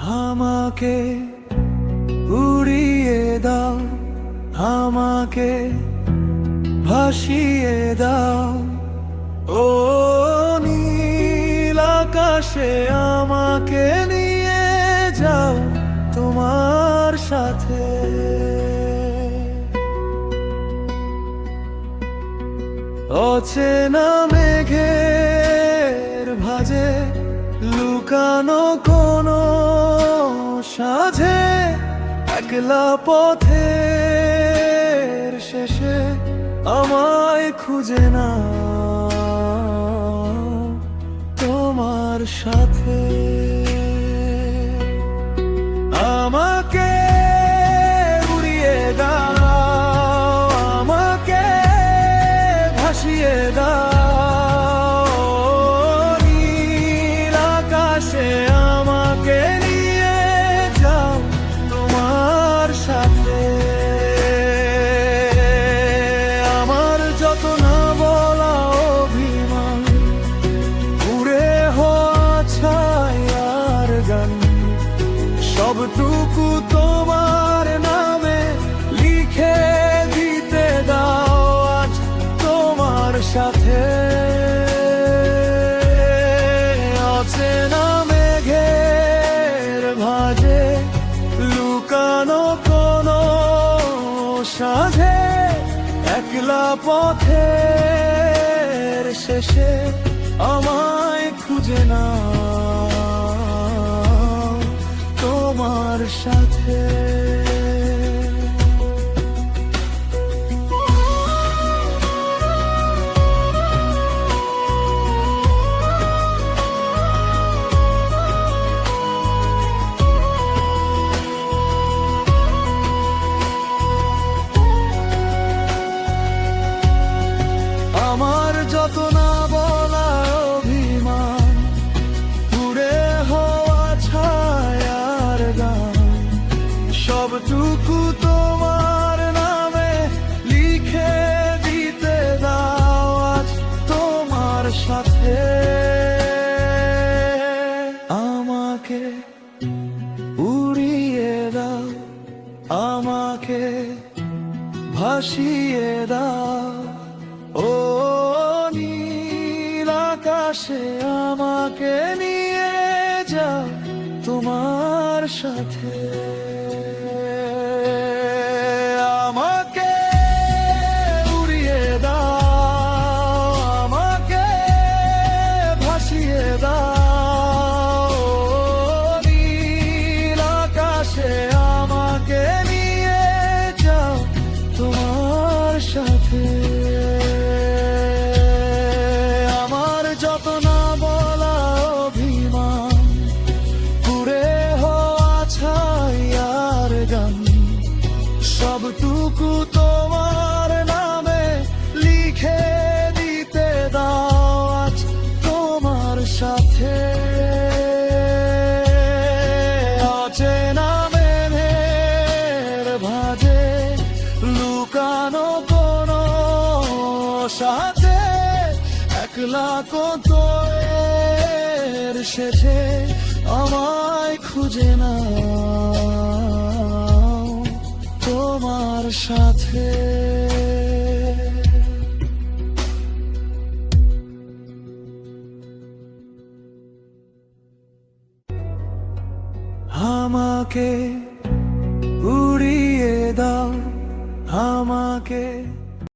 আমাকে উড়িয়ে দাও, আমাকে ভাসিয়ে দাও, ও নীল আকাশে আমাকে নিয়ে যাও তোমার সাথে। অচেনা মেঘের ভাঁজে লুকানো কোনো সাঁঝে, একলা পথের শেষে আমায় খুঁজে নাও তোমার সাথে। আমাকে উড়িয়ে দাও, আমাকে ভাসিয়ে দাও, নীল আকাশে আমাকে নিয়ে যাও তোমার সাথে। আমার যত না বলা অভিমান, উড়ে হওয়া ছায়ার গান, সবটুকু তোমার নামে লিখে দিতে দাও আজ তোমার সাথে। অচেনা মেঘের ভাঁজে লুকানো কোনো সাঁঝে, একলা পথের শেষে আমায় খুঁজে নাও তোমার সাথে। আমার যত না বলা অভিমান, উড়ে হওয়া ছায়ার গান, সবটুকু তোমার নামে লিখে দিতে দাও আজ তোমার সাথে। আমাকে উড়িয়ে দাও, আমাকে ভাসিয়ে দাও, ও নীল আকাশে আমাকে নিয়ে যাও তোমার সাথে। আমাকে উড়িয়ে দাও, আমাকে ভাসিয়ে দাও, নীল আকাশে আমাকে নিয়ে যাও তোমার সাথে। আমার যত না বলা অভিমান, পুড়ে হওয়া ছায়ার গান, সবটুকু তোমার নামে লিখে দিতে দাও আজ তোমার সাথে। অচেনা মেঘের ভাঁজে লুকানো কোনো সাথে, একলা কোতের শেষে আমায় খুঁজে নাও তোমার সাথে। আমাকে উড়িয়ে দাও, আমাকে